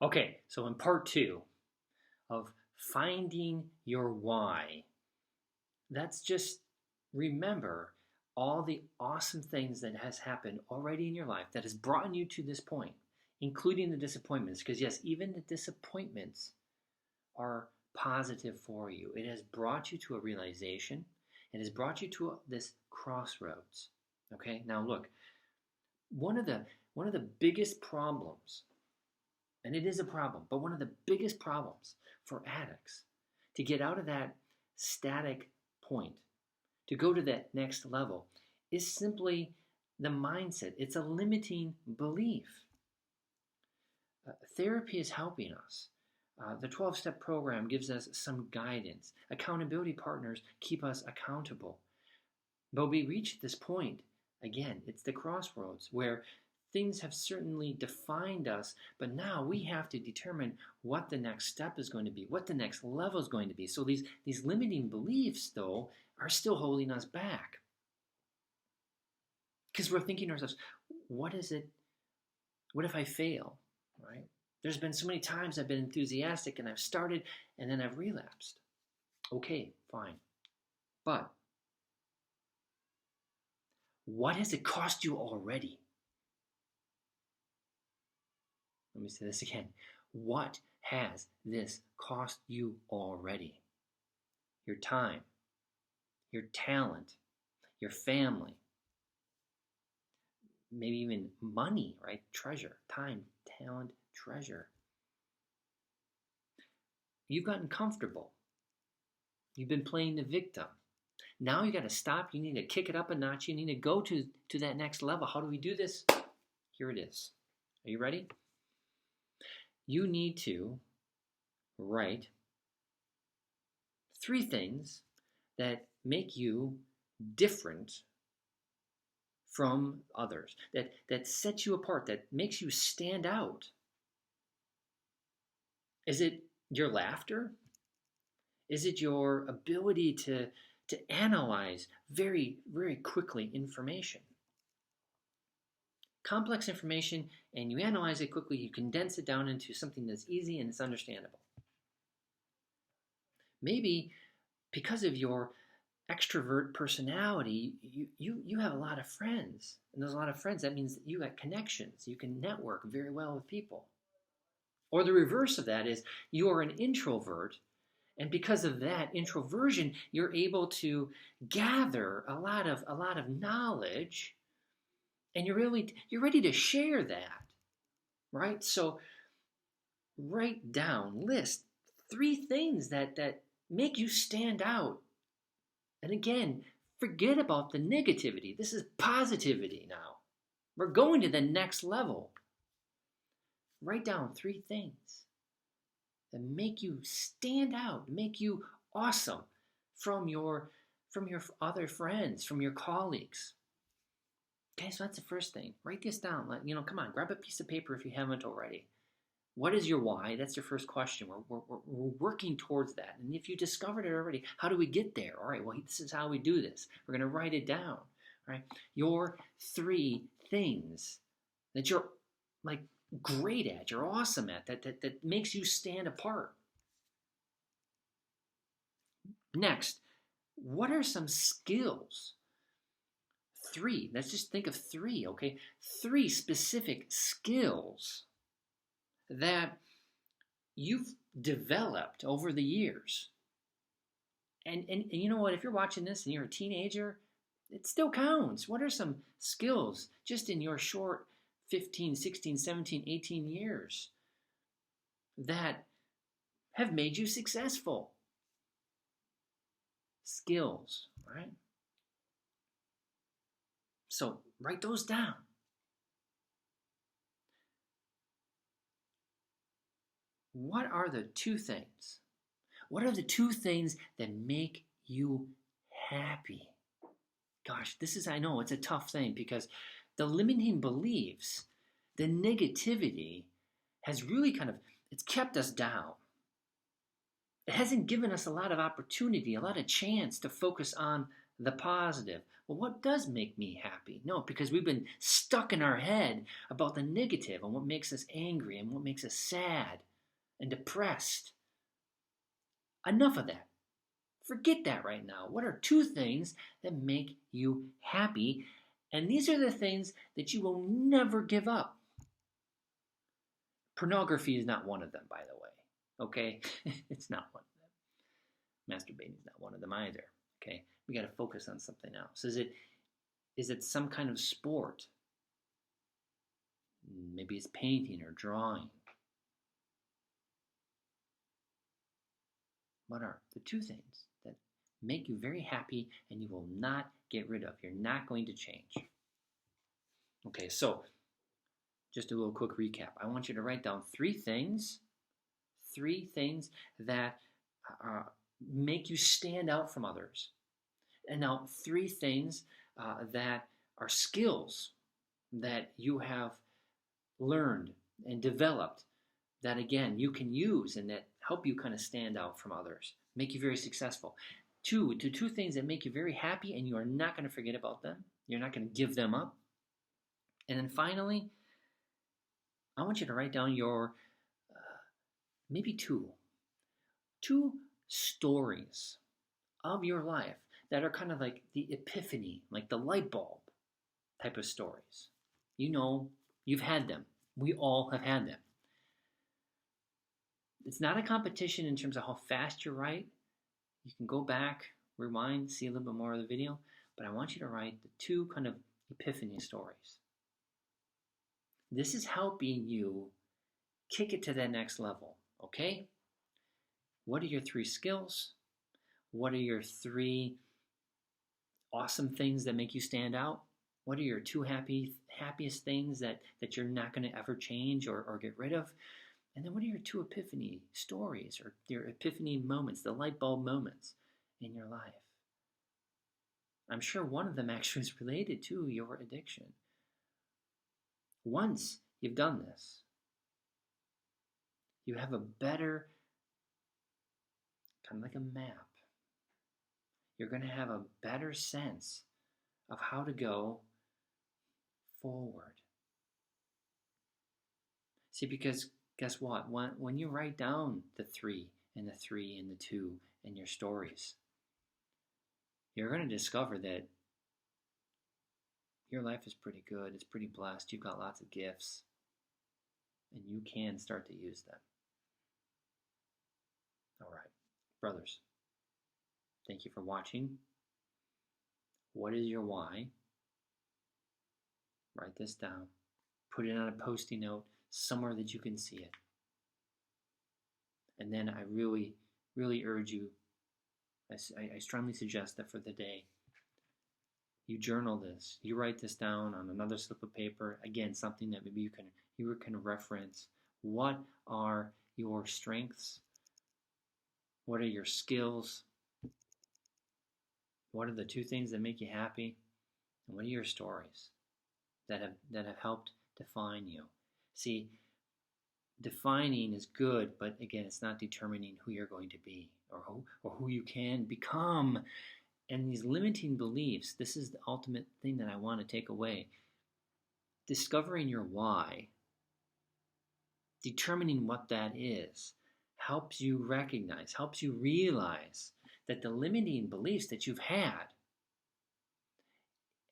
Okay, so in part two of finding your why, that's just remember all the awesome things that has happened already in your life that has brought you to this point, including the disappointments. Because yes, even the disappointments are positive for you. It has brought you to a realization. It has brought you to this crossroads. Okay, now look, one of the one of the biggest problems, and it is a problem, but one of the biggest problems for addicts to get out of that static point, to go to that next level, is simply the mindset. It's a limiting belief. Therapy is helping us. The 12-step program gives us some guidance. Accountability partners keep us accountable. But we reach this point, again, it's the crossroads where things have certainly defined us, but now we have to determine what the next step is going to be, what the next level is going to be. So these limiting beliefs, though, are still holding us back. Because we're thinking to ourselves, what is it? What if I fail? Right? There's been so many times I've been enthusiastic and I've started and then I've relapsed. Okay, fine. But what has it cost you already? Let me say this again. What has this cost you already? Your time, your talent, your family, maybe even money, right? Treasure, time, talent, treasure. You've gotten comfortable. You've been playing the victim. Now you got to stop. You need to kick it up a notch. You need to go to that next level. How do we do this? Here it is. Are you ready? You need to write 3 things that make you different from others, that sets you apart, that makes you stand out. Is it your laughter? Is it your ability to analyze very, very quickly information? Complex information, and you analyze it quickly, you condense it down into something that's easy and it's understandable. Maybe because of your extrovert personality, you have a lot of friends. And there's a lot of friends. That means that you got connections. You can network very well with people. Or the reverse of that is you are an introvert, and because of that introversion, you're able to gather a lot of knowledge, and you're ready to share that, right? So write down, list 3 things that make you stand out. And again, forget about the negativity. This is positivity now. We're going to the next level. Write down 3 things that make you stand out, make you awesome from your other friends, from your colleagues. Okay, so that's the first thing. Write this down. Come on, grab a piece of paper if you haven't already. What is your why? That's your first question. We're working towards that. And if you discovered it already, how do we get there? All right, well, this is how we do this. We're going to write it down. All right, your 3 things that you're like great at, you're awesome at, that makes you stand apart. Next, what are some skills? 3, let's just think of 3, okay? 3 specific skills that you've developed over the years. And you know what, if you're watching this and you're a teenager, it still counts. What are some skills just in your short 15, 16, 17, 18 years that have made you successful? Skills, right? So write those down. What are the 2 things? What are the 2 things that make you happy? Gosh, I know it's a tough thing because the limiting beliefs, the negativity has really it's kept us down. It hasn't given us a lot of opportunity, a lot of chance to focus on the positive. Well, what does make me happy? No, because we've been stuck in our head about the negative and what makes us angry and what makes us sad and depressed. Enough of that. Forget that right now. What are two things that make you happy? And these are the things that you will never give up. Pornography is not one of them, by the way. Okay? It's not one of them. Masturbating is not one of them either. Okay? We got to focus on something else. Is it some kind of sport? Maybe it's painting or drawing. What are the two things that make you very happy and you will not get rid of? You're not going to change. Okay, so just a little quick recap. I want you to write down three things that make you stand out from others. And now three things that are skills that you have learned and developed that, again, you can use and that help you kind of stand out from others, make you very successful. Two things that make you very happy and you are not going to forget about them. You're not going to give them up. And then finally, I want you to write down your maybe two stories of your life that are kind of like the epiphany, like the light bulb type of stories. You know, you've had them. We all have had them. It's not a competition in terms of how fast you write. You can go back, rewind, see a little bit more of the video, but I want you to write the two kind of epiphany stories. This is helping you kick it to that next level, okay? What are your three skills? What are your three awesome things that make you stand out? What are your two happiest things that you're not going to ever change or get rid of? And then what are your two epiphany stories or your epiphany moments, the light bulb moments in your life? I'm sure one of them actually is related to your addiction. Once you've done this, you have a better, kind of like a map. You're going to have a better sense of how to go forward. See, because guess what? When you write down the three and the two in your stories, you're going to discover that your life is pretty good. It's pretty blessed. You've got lots of gifts. And you can start to use them. All right, brothers, thank you for watching. What is your why? Write this down. Put it on a Post-it note somewhere that you can see it. And then I really, really urge you, I strongly suggest that for the day, you journal this. You write this down on another slip of paper. Again, something that maybe you can reference. What are your strengths? What are your skills? What are the two things that make you happy? And what are your stories that have helped define you? See, defining is good, but again, it's not determining who you're going to be or who you can become. And these limiting beliefs, this is the ultimate thing that I want to take away. Discovering your why, determining what that is, helps you recognize, helps you realize that the limiting beliefs that you've had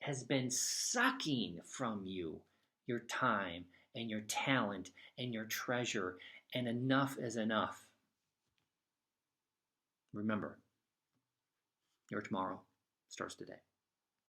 has been sucking from you your time and your talent and your treasure, and enough is enough. Remember, your tomorrow starts today.